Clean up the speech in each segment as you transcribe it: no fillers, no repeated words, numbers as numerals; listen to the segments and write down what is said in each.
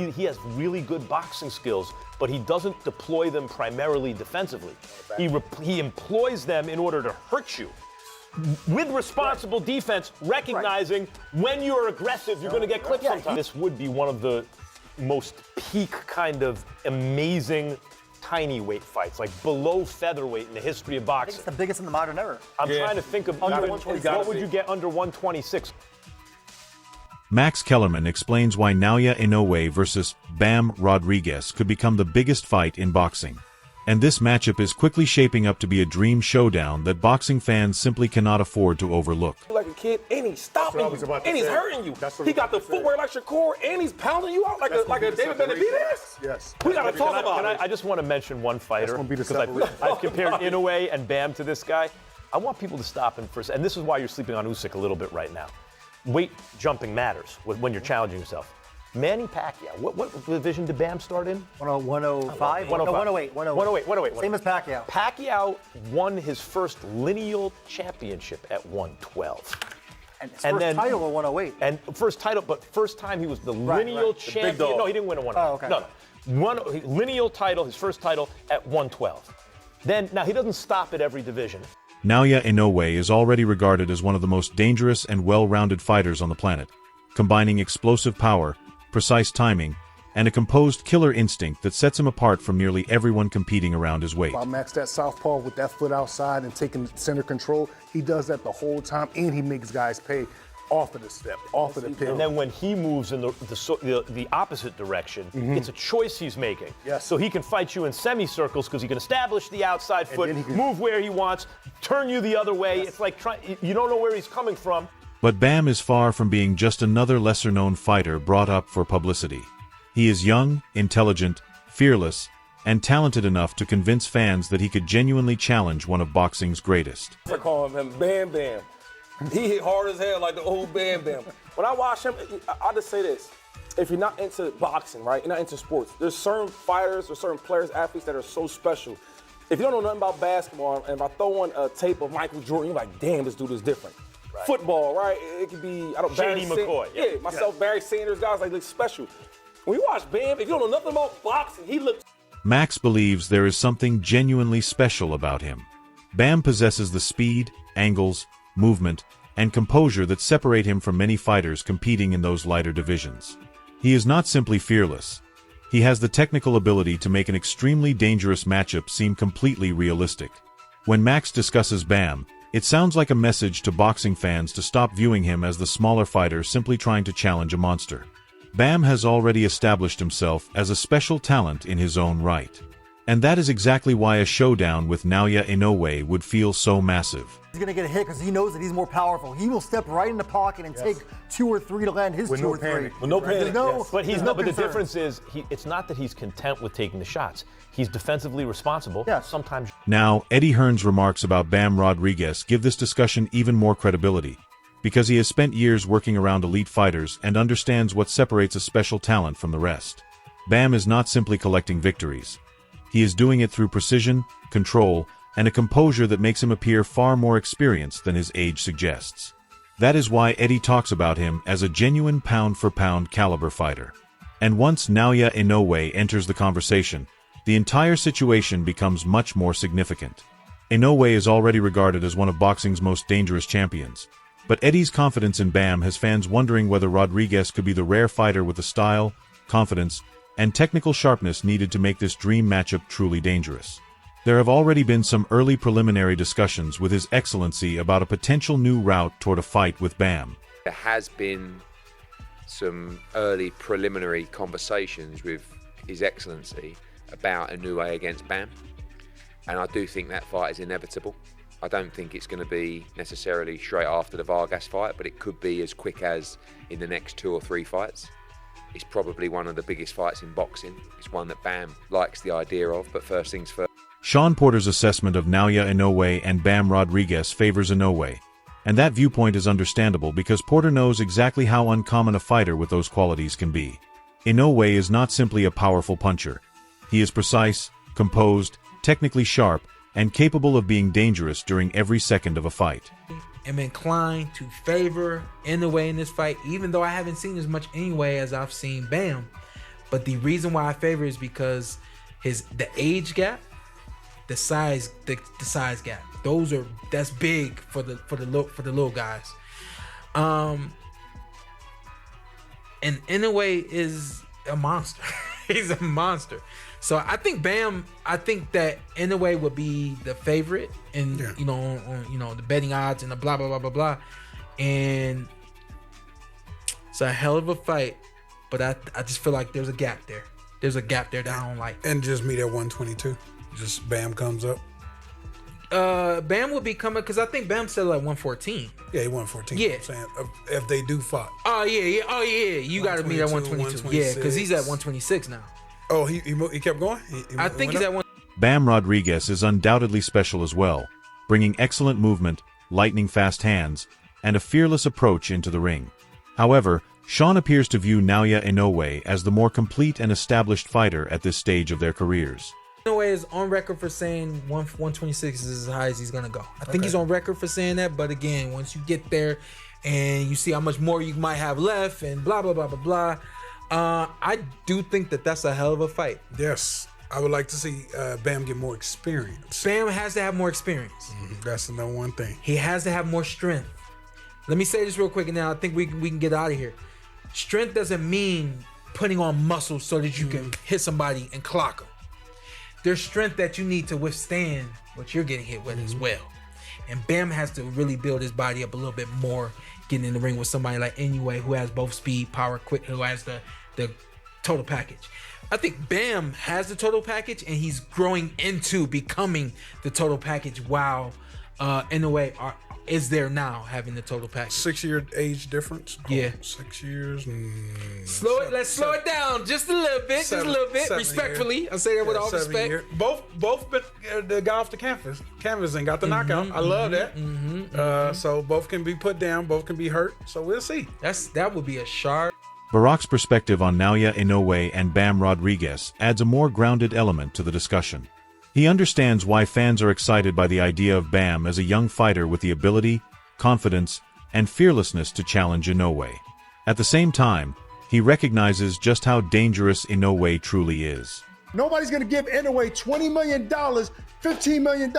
he has really good boxing skills, but he doesn't deploy them primarily defensively. He employs them in order to hurt you. With responsible defense, recognizing when you're aggressive, you're going to get clipped sometimes. This would be one of the most peak kind of amazing tiny weight fights, like below featherweight in the history of boxing. I think it's the biggest in the modern era. I'm trying to think of Under even, 126. what would you get under 126? Max Kellerman explains why Naoya Inoue versus Bam Rodriguez could become the biggest fight in boxing. And this matchup is quickly shaping up to be a dream showdown that boxing fans simply cannot afford to overlook. Like a kid, and he's stopping you, and he's hurting you. He got the footwork like Shakur, and he's pounding you out like a David Benavidez. Yes. We got to talk about it. I just want to mention one fighter, because I've compared Inoue and Bam to this guy. I want people to stop him first, and this is why you're sleeping on Usyk a little bit right now. Weight jumping matters when you're challenging yourself. Manny Pacquiao, what division did Bam start in? 105? 108. 108. Same as Pacquiao. Pacquiao won his first lineal championship at 112. And his first title at 108. And first title, but first time he was the lineal champion. No, he didn't win a 108. Oh, okay. No. Lineal title, his first title at 112. Now he doesn't stop at every division. Naoya Inoue is already regarded as one of the most dangerous and well-rounded fighters on the planet, combining explosive power, precise timing, and a composed killer instinct that sets him apart from nearly everyone competing around his weight. Max, that southpaw with that foot outside and taking center control, he does that the whole time, and he makes guys pay off of the step, off of the pin. And then when he moves in the opposite direction, it's a choice he's making. Yes. So he can fight you in semicircles because he can establish the outside foot, move where he wants, turn you the other way. Yes. It's like you don't know where he's coming from. But Bam is far from being just another lesser-known fighter brought up for publicity. He is young, intelligent, fearless, and talented enough to convince fans that he could genuinely challenge one of boxing's greatest. I call him Bam Bam. He hit hard as hell like the old Bam Bam. When I watch him, I'll just say this. If you're not into boxing, right, you're not into sports, there's certain fighters or certain players, athletes that are so special. If you don't know nothing about basketball, and if I throw on a tape of Michael Jordan, you're like, damn, this dude is different. Right. Football, right? It could be, Shady McCoy. Yeah, myself, Barry Sanders, guys like look special. When you watch Bam, if you don't know nothing about boxing, he looks. Max believes there is something genuinely special about him. Bam possesses the speed, angles, movement, and composure that separate him from many fighters competing in those lighter divisions. He is not simply fearless. He has the technical ability to make an extremely dangerous matchup seem completely realistic. When Max discusses Bam, it sounds like a message to boxing fans to stop viewing him as the smaller fighter simply trying to challenge a monster. Bam has already established himself as a special talent in his own right. And that is exactly why a showdown with Naoya Inoue would feel so massive. He's going to get a hit because he knows that he's more powerful. He will step right in the pocket and take 2 or 3 to land his 2 or 3. With no panic. But the difference is, it's not that he's content with taking the shots. He's defensively responsible. Yes. Sometimes. Now, Eddie Hearn's remarks about Bam Rodriguez give this discussion even more credibility, because he has spent years working around elite fighters and understands what separates a special talent from the rest. Bam is not simply collecting victories. He is doing it through precision, control, and a composure that makes him appear far more experienced than his age suggests. That is why Eddie talks about him as a genuine pound-for-pound caliber fighter. And once Naoya Inoue enters the conversation, the entire situation becomes much more significant. Inoue is already regarded as one of boxing's most dangerous champions, but Eddie's confidence in Bam has fans wondering whether Rodriguez could be the rare fighter with the style, confidence, and technical sharpness needed to make this dream matchup truly dangerous. There have already been some early preliminary discussions with His Excellency about a potential new route toward a fight with Bam. There has been some early preliminary conversations with His Excellency about Inoue against Bam, and I do think that fight is inevitable. I don't think it's going to be necessarily straight after the Vargas fight, but it could be as quick as in the next 2 or 3 fights. It's probably one of the biggest fights in boxing. It's one that Bam likes the idea of, but first things first. Sean Porter's assessment of Naoya Inoue and Bam Rodriguez favors Inoue, and that viewpoint is understandable because Porter knows exactly how uncommon a fighter with those qualities can be. Inoue is not simply a powerful puncher. He is precise, composed, technically sharp, and capable of being dangerous during every second of a fight. I'm inclined to favor Inoue in this fight, even though I haven't seen as much Inoue as I've seen Bam. But the reason why I favor is because the age gap, the size gap. That's big for the little guys. And Inoue is a monster. He's a monster. So I think that Inoue would be the favorite, and on the betting odds and the blah blah blah blah blah. And it's a hell of a fight, but I just feel like there's a gap there. There's a gap there that I don't like. And just meet at 122. Just Bam comes up. Bam would be coming because I think Bam said like 114. Yeah, he 114. Yeah. I'm saying if they do fight. Oh yeah. You got to meet at 122. Yeah, because he's at 126 now. Oh, he kept going. I think he's at 1. Bam Rodriguez is undoubtedly special as well, bringing excellent movement, lightning-fast hands, and a fearless approach into the ring. However, Sean appears to view Naoya Inoue as the more complete and established fighter at this stage of their careers. Inoue is on record for saying 126 is as high as he's gonna go. I think he's on record for saying that, but again, once you get there and you see how much more you might have left and blah blah blah blah blah, I do think that that's a hell of a fight. Yes, I would like to see Bam get more experience. Bam has to have more experience. That's the number one thing. He has to have more strength. Let me say this real quick, and now I think we can get out of here. Strength doesn't mean putting on muscle so that you can hit somebody and clock them. There's strength that you need to withstand what you're getting hit with as well. And Bam has to really build his body up a little bit more, getting in the ring with somebody like Inoue, who has both speed, power, quick, who has the total package. I think Bam has the total package, and he's growing into becoming the total package while Inoue is there now having the total package. 6-year age difference. Yeah. 6 years. Let's slow it down just a little bit, respectfully. I say that with all respect. Years. Both got off the canvas and got the knockout. I love that. So both can be put down, both can be hurt. So we'll see. That would be a sharp. Barack's perspective on Naoya Inoue and Bam Rodriguez adds a more grounded element to the discussion. He understands why fans are excited by the idea of Bam as a young fighter with the ability, confidence, and fearlessness to challenge Inoue. At the same time, he recognizes just how dangerous Inoue truly is. Nobody's going to give Inoue $20 million, $15 million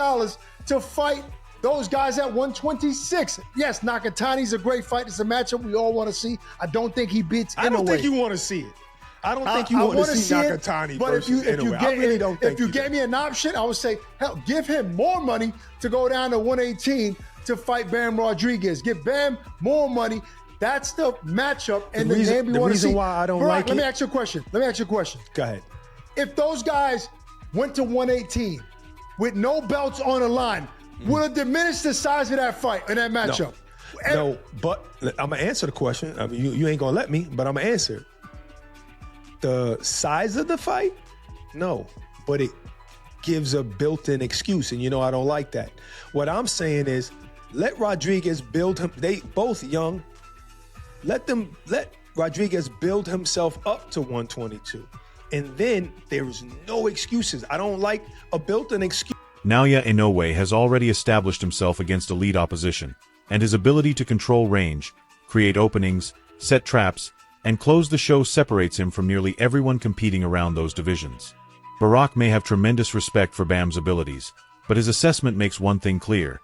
to fight those guys at 126. Yes, Nakatani's a great fight. It's a matchup we all want to see. I don't think he beats Inoue. I don't think you want to see it. I don't think you want to see Nakatani versus Inoue. I really don't think if you gave me an option, I would say, hell, give him more money to go down to 118 to fight Bam Rodriguez. Give Bam more money. That's the matchup and the name we want to see. The reason why I don't like it. Let me ask you a question. Go ahead. If those guys went to 118 with no belts on the line, would it diminish the size of that fight and that matchup? No, but I'm going to answer the question. I mean, you ain't going to let me, but I'm going to answer it. The size of the fight? No, but it gives a built-in excuse, and I don't like that. What I'm saying is, let Rodriguez build him. They both young. Let Rodriguez build himself up to 122, and then there's no excuses. I don't like a built-in excuse. Naoya Inoue has already established himself against elite opposition, and his ability to control range, create openings, set traps, and close the show separates him from nearly everyone competing around those divisions. Barack may have tremendous respect for Bam's abilities, but his assessment makes one thing clear.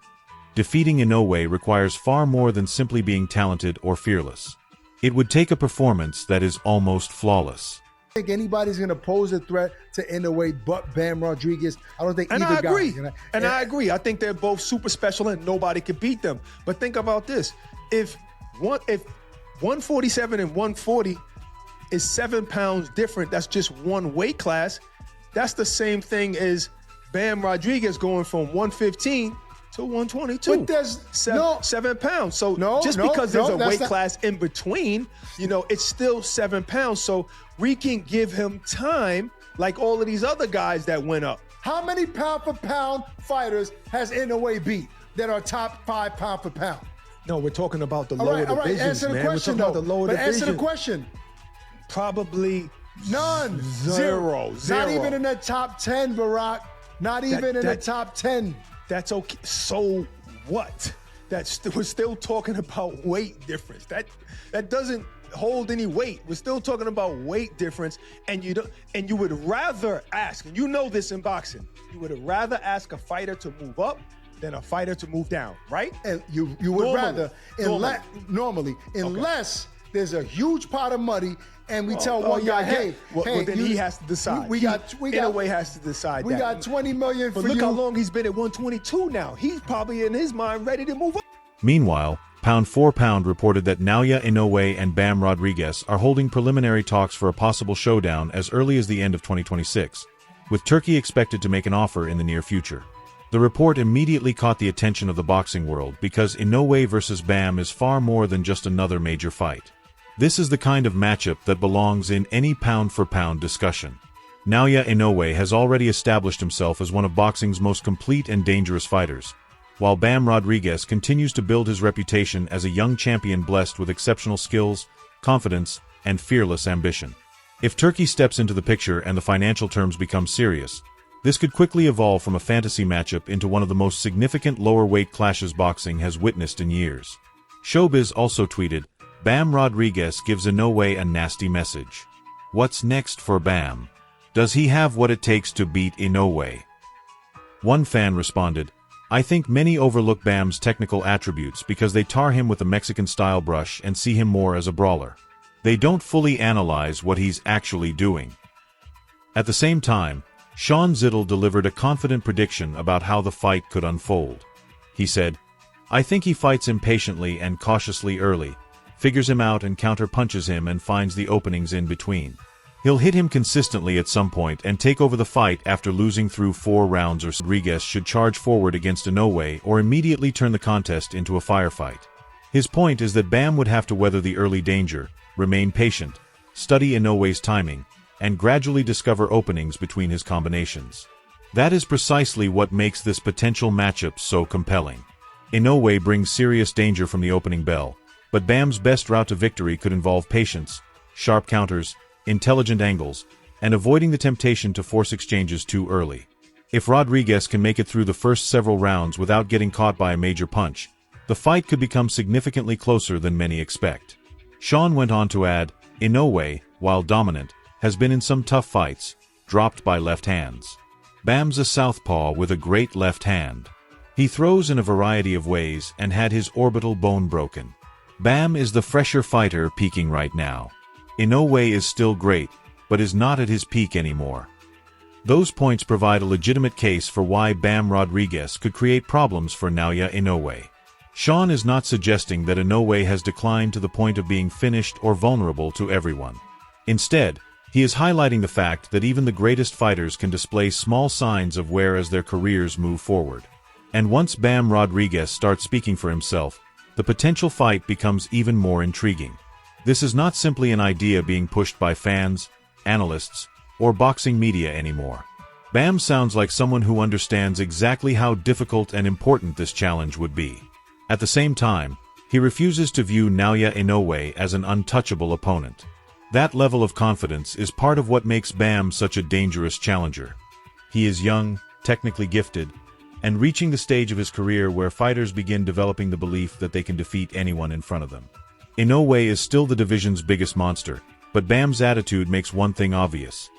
Defeating Inoue requires far more than simply being talented or fearless. It would take a performance that is almost flawless. I think anybody's going to pose a threat to Inoue but Bam Rodriguez. I don't think either guy. I agree. I think they're both super special and nobody could beat them. But think about this. If 147 and 140 is 7 pounds different, that's just one weight class. That's the same thing as Bam Rodriguez going from 115 to 122. But there's 7 pounds. So because there's a weight class in between, it's still 7 pounds. So we can give him time like all of these other guys that went up. How many pound for pound fighters has Inoue beat that are top 5 pound for pound? No, we're talking about the lower divisions, all right. Answer the man. question, we're talking about the lower division. Answer the question. Probably none. Zero. Not even in the top 10, Barack. Not even in the top 10. That's okay. So what? We're still talking about weight difference. That doesn't hold any weight. We're still talking about weight difference, and you would rather ask, and you know this in boxing, you would rather ask a fighter to move up than a fighter to move down, right? And you would rather, unless there's a huge pot of money, and we tell one guy, hey, then he has to decide. Inoue has to decide. We got 20 million for you. But look you. how long he's been at 122 now. He's probably in his mind ready to move up. Meanwhile, Pound for Pound reported that Naoya Inoue and Bam Rodriguez are holding preliminary talks for a possible showdown as early as the end of 2026, with Turkey expected to make an offer in the near future. The report immediately caught the attention of the boxing world because Inoue versus Bam is far more than just another major fight. This is the kind of matchup that belongs in any pound-for-pound discussion. Naoya Inoue has already established himself as one of boxing's most complete and dangerous fighters, while Bam Rodriguez continues to build his reputation as a young champion blessed with exceptional skills, confidence, and fearless ambition. If Turkey steps into the picture and the financial terms become serious, this could quickly evolve from a fantasy matchup into one of the most significant lower-weight clashes boxing has witnessed in years. Showbiz also tweeted, Bam Rodriguez gives Inoue a nasty message. What's next for Bam? Does he have what it takes to beat Inoue? One fan responded, I think many overlook Bam's technical attributes because they tar him with a Mexican-style brush and see him more as a brawler. They don't fully analyze what he's actually doing. At the same time, Sean Ziddle delivered a confident prediction about how the fight could unfold. He said, I think he fights impatiently and cautiously early, figures him out and counter-punches him and finds the openings in between. He'll hit him consistently at some point and take over the fight after losing through 4 rounds or Rodriguez should charge forward against Inoue or immediately turn the contest into a firefight. His point is that Bam would have to weather the early danger, remain patient, study Inoue's timing, and gradually discover openings between his combinations. That is precisely what makes this potential matchup so compelling. Inoue brings serious danger from the opening bell, but Bam's best route to victory could involve patience, sharp counters, intelligent angles, and avoiding the temptation to force exchanges too early. If Rodriguez can make it through the first several rounds without getting caught by a major punch, the fight could become significantly closer than many expect. Sean went on to add, Inoue, while dominant, has been in some tough fights, dropped by left hands. Bam's a southpaw with a great left hand. He throws in a variety of ways and had his orbital bone broken. Bam is the fresher fighter peaking right now. Inoue is still great, but is not at his peak anymore. Those points provide a legitimate case for why Bam Rodriguez could create problems for Naoya Inoue. Sean is not suggesting that Inoue has declined to the point of being finished or vulnerable to everyone. Instead, he is highlighting the fact that even the greatest fighters can display small signs of wear as their careers move forward. And once Bam Rodriguez starts speaking for himself, the potential fight becomes even more intriguing. This is not simply an idea being pushed by fans, analysts, or boxing media anymore. Bam sounds like someone who understands exactly how difficult and important this challenge would be. At the same time, he refuses to view Naoya Inoue as an untouchable opponent. That level of confidence is part of what makes Bam such a dangerous challenger. He is young, technically gifted, and reaching the stage of his career where fighters begin developing the belief that they can defeat anyone in front of them. Inoue is still the division's biggest monster, but Bam's attitude makes one thing obvious.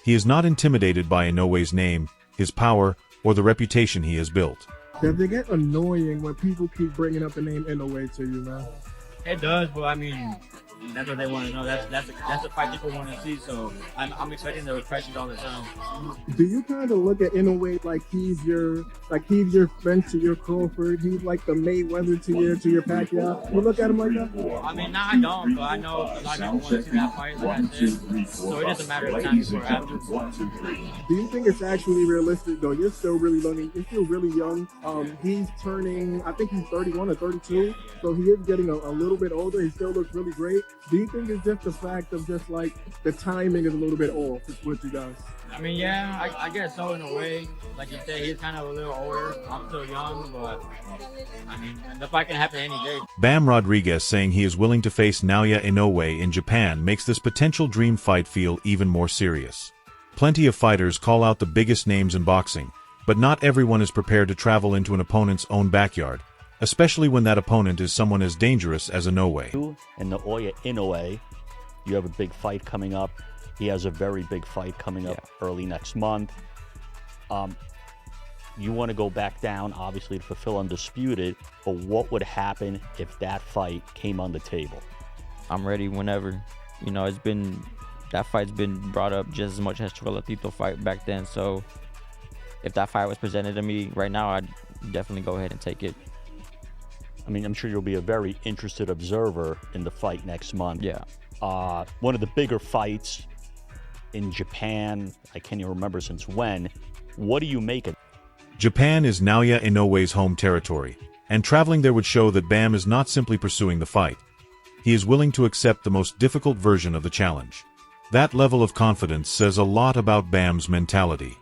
He is not intimidated by Inoue's name, his power, or the reputation he has built. Does it get annoying when people keep bringing up the name Inoue to you, man? It does, but I mean, that's what they want to know. That's the fight people want to see. So I'm expecting the refreshing all the time. Do you kind of look at Inoue like he's your Spence to your Crawford? He's like the Mayweather to your Pacquiao. You look at him like that? I mean, I don't, but I know a lot of people want to see that fight, like I said. So it is a matter of time before it happens. Do you think it's actually realistic though? You're still really young. You're still really young. He's turning, I think he's 31 or 32. So he is getting a little bit older. He still looks really great. Do you think it's just the fact of just like the timing is a little bit off with you guys? I mean, yeah, I guess so in a way. Like you said, he's kind of a little older. I'm still young, but I mean, the fight can happen any day. Bam Rodriguez saying he is willing to face Naoya Inoue in Japan makes this potential dream fight feel even more serious. Plenty of fighters call out the biggest names in boxing, but not everyone is prepared to travel into an opponent's own backyard, especially when that opponent is someone as dangerous as Inoue. You and Naoya Inoue, you have a big fight coming up. He has a very big fight coming up early next month. You want to go back down, obviously, to fulfill Undisputed, but what would happen if that fight came on the table? I'm ready whenever. You know, that fight's been brought up just as much as Chocolatito fight back then. So if that fight was presented to me right now, I'd definitely go ahead and take it. I mean, I'm sure you'll be a very interested observer in the fight next month. Yeah. One of the bigger fights in Japan, I can't even remember since when. What do you make of it? Japan is Naoya Inoue's home territory, and traveling there would show that Bam is not simply pursuing the fight. He is willing to accept the most difficult version of the challenge. That level of confidence says a lot about Bam's mentality.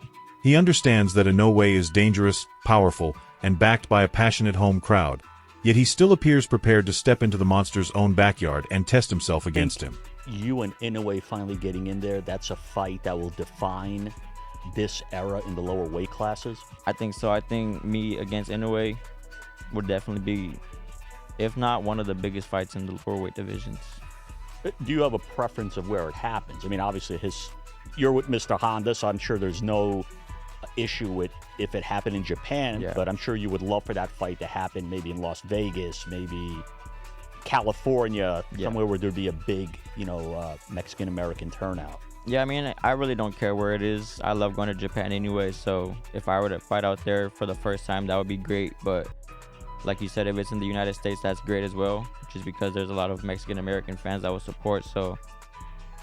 He understands that Inoue is dangerous, powerful, and backed by a passionate home crowd, yet he still appears prepared to step into the monster's own backyard and test himself against him. You and Inoue finally getting in there, that's a fight that will define this era in the lower weight classes? I think so. I think me against Inoue would definitely be, if not one of the biggest fights in the lower weight divisions. Do you have a preference of where it happens? I mean, obviously you're with Mr. Honda, so I'm sure there's no issue with if it happened in Japan, but I'm sure you would love for that fight to happen maybe in Las Vegas, maybe California, somewhere where there'd be a big, Mexican-American turnout. Yeah, I mean, I really don't care where it is. I love going to Japan anyway, so if I were to fight out there for the first time, that would be great. But like you said, if it's in the United States, that's great as well, just because there's a lot of Mexican-American fans that will support. So,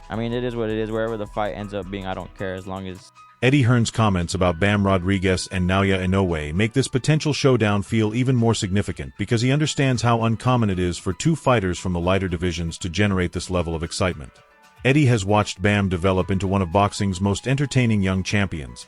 I mean, it is what it is. Wherever the fight ends up being, I don't care as long as... Eddie Hearn's comments about Bam Rodriguez and Naoya Inoue make this potential showdown feel even more significant because he understands how uncommon it is for two fighters from the lighter divisions to generate this level of excitement. Eddie has watched Bam develop into one of boxing's most entertaining young champions,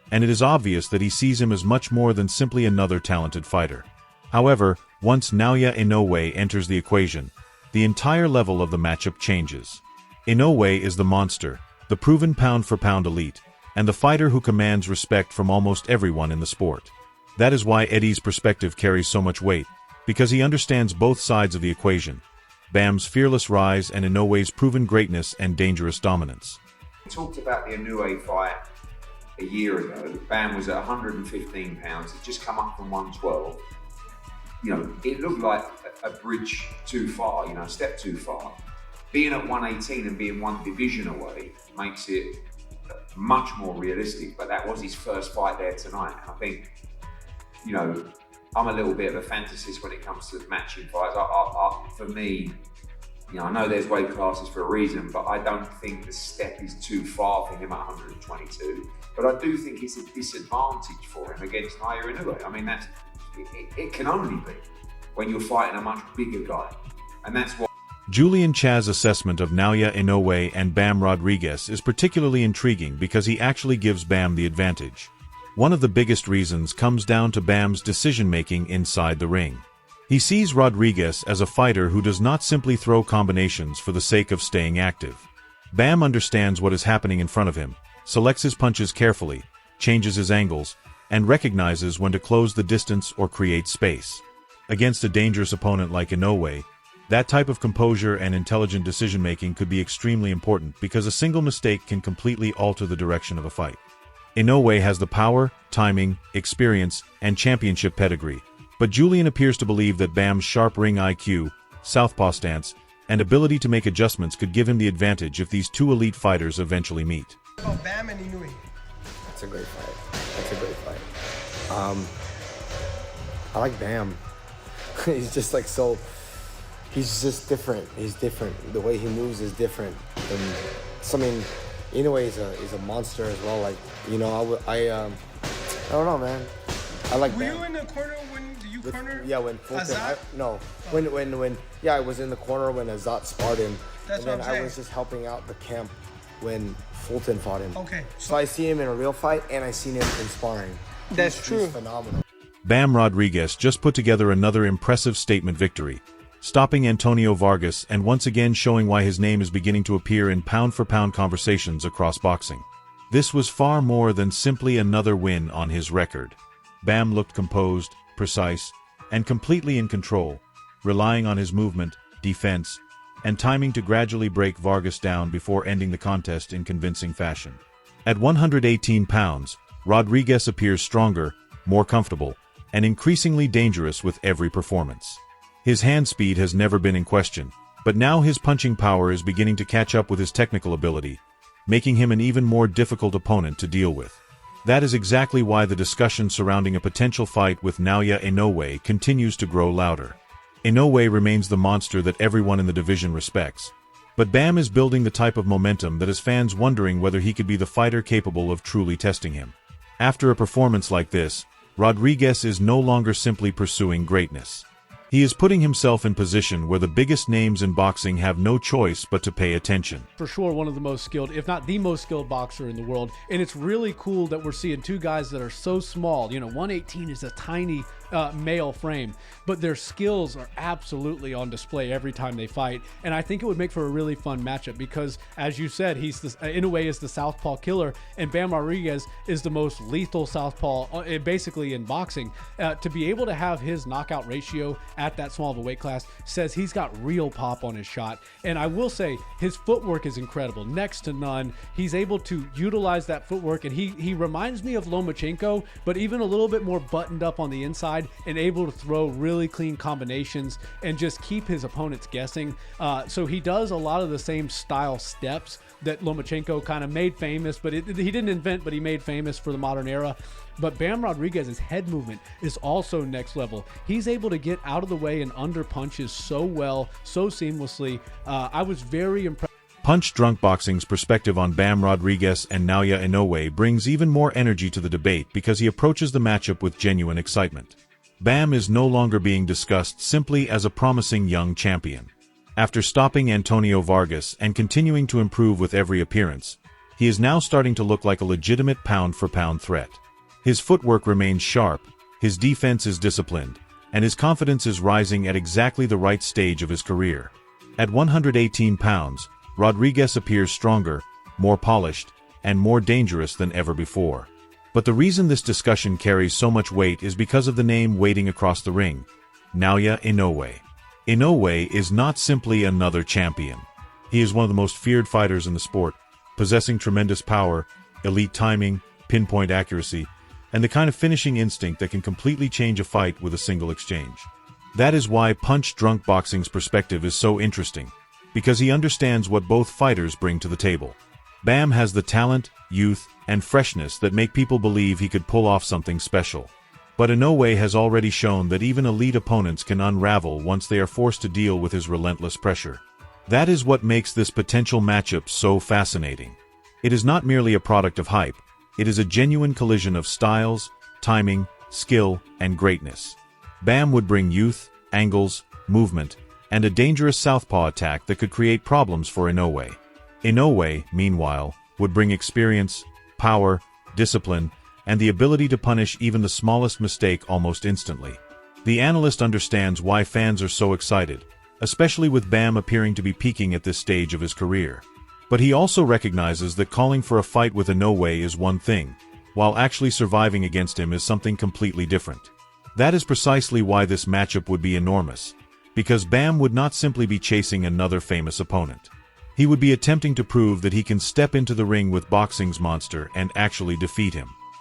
and it is obvious that he sees him as much more than simply another talented fighter. However, once Naoya Inoue enters the equation, the entire level of the matchup changes. Inoue is the monster, the proven pound-for-pound elite, and the fighter who commands respect from almost everyone in the sport. That is why Eddie's perspective carries so much weight, because he understands both sides of the equation. Bam's fearless rise and Inoue's proven greatness and dangerous dominance. We talked about the Inoue fight a year ago. Bam was at 115 pounds. He'd just come up from 112. You know, it looked like a bridge too far, a step too far. Being at 118 and being one division away makes it much more realistic, but that was his first fight there tonight. I think, I'm a little bit of a fantasist when it comes to matching fights. For me, I know there's weight classes for a reason, but I don't think the step is too far for him at 122. But I do think it's a disadvantage for him against Naoya Inoue. I mean, it can only be when you're fighting a much bigger guy, and that's what. Julian Chaz's assessment of Naoya Inoue and Bam Rodriguez is particularly intriguing because he actually gives Bam the advantage. One of the biggest reasons comes down to Bam's decision-making inside the ring. He sees Rodriguez as a fighter who does not simply throw combinations for the sake of staying active. Bam understands what is happening in front of him, selects his punches carefully, changes his angles, and recognizes when to close the distance or create space. Against a dangerous opponent like Inoue, that type of composure and intelligent decision-making could be extremely important because a single mistake can completely alter the direction of a fight. Inoue has the power, timing, experience, and championship pedigree, but Julian appears to believe that Bam's sharp ring IQ, southpaw stance, and ability to make adjustments could give him the advantage if these two elite fighters eventually meet. About Bam and Inoue. That's a great fight. I like Bam. He's just he's just different. He's different. The way he moves is different. And Inoue is a monster as well. I don't know, man. I like Bam. Were you in the corner when you cornered? Yeah, when Fulton. Azat? I was in the corner when Azat sparred him. That's and then what I'm saying. I was just helping out the camp when Fulton fought him. Okay. So I see him in a real fight and I seen him in sparring. That's true. He's phenomenal. Bam Rodriguez just put together another impressive statement victory, stopping Antonio Vargas and once again showing why his name is beginning to appear in pound-for-pound conversations across boxing. This was far more than simply another win on his record. Bam looked composed, precise, and completely in control, relying on his movement, defense, and timing to gradually break Vargas down before ending the contest in convincing fashion. At 118 pounds, Rodriguez appears stronger, more comfortable, and increasingly dangerous with every performance. His hand speed has never been in question, but now his punching power is beginning to catch up with his technical ability, making him an even more difficult opponent to deal with. That is exactly why the discussion surrounding a potential fight with Naoya Inoue continues to grow louder. Inoue remains the monster that everyone in the division respects, but Bam is building the type of momentum that has fans wondering whether he could be the fighter capable of truly testing him. After a performance like this, Rodriguez is no longer simply pursuing greatness. He is putting himself in position where the biggest names in boxing have no choice but to pay attention. For sure, one of the most skilled, if not the most skilled boxer in the world. And it's really cool that we're seeing two guys that are so small. You know, 118 is a tiny male frame, but their skills are absolutely on display every time they fight. And I think it would make for a really fun matchup because, as you said, Inoue is the southpaw killer, and Bam Rodriguez is the most lethal southpaw basically in boxing. To be able to have his knockout ratio at that small of a weight class says he's got real pop on his shot. And I will say his footwork is incredible, next to none. He's able to utilize that footwork, and he reminds me of Lomachenko, but even a little bit more buttoned up on the inside and able to throw really clean combinations and just keep his opponents guessing. So he does a lot of the same style steps that Lomachenko kind of made famous, but he didn't invent, but he made famous for the modern era. But Bam Rodriguez's head movement is also next level. He's able to get out of the way and under punches so well, so seamlessly. I was very impressed. Punch Drunk Boxing's perspective on Bam Rodriguez and Naoya Inoue brings even more energy to the debate because he approaches the matchup with genuine excitement. Bam is no longer being discussed simply as a promising young champion. After stopping Antonio Vargas and continuing to improve with every appearance, he is now starting to look like a legitimate pound-for-pound threat. His footwork remains sharp, his defense is disciplined, and his confidence is rising at exactly the right stage of his career. At 118 pounds, Rodriguez appears stronger, more polished, and more dangerous than ever before. But the reason this discussion carries so much weight is because of the name waiting across the ring, Naoya Inoue. Inoue is not simply another champion. He is one of the most feared fighters in the sport, possessing tremendous power, elite timing, pinpoint accuracy, and the kind of finishing instinct that can completely change a fight with a single exchange. That is why Punch Drunk Boxing's perspective is so interesting, because he understands what both fighters bring to the table. Bam has the talent, youth, and freshness that make people believe he could pull off something special. But Inoue has already shown that even elite opponents can unravel once they are forced to deal with his relentless pressure. That is what makes this potential matchup so fascinating. It is not merely a product of hype, it is a genuine collision of styles, timing, skill, and greatness. Bam would bring youth, angles, movement, and a dangerous southpaw attack that could create problems for Inoue. Inoue, meanwhile, would bring experience, power, discipline, and the ability to punish even the smallest mistake almost instantly. The analyst understands why fans are so excited, especially with Bam appearing to be peaking at this stage of his career. But he also recognizes that calling for a fight with Inoue is one thing, while actually surviving against him is something completely different. That is precisely why this matchup would be enormous, because Bam would not simply be chasing another famous opponent. He would be attempting to prove that he can step into the ring with boxing's monster and actually defeat him.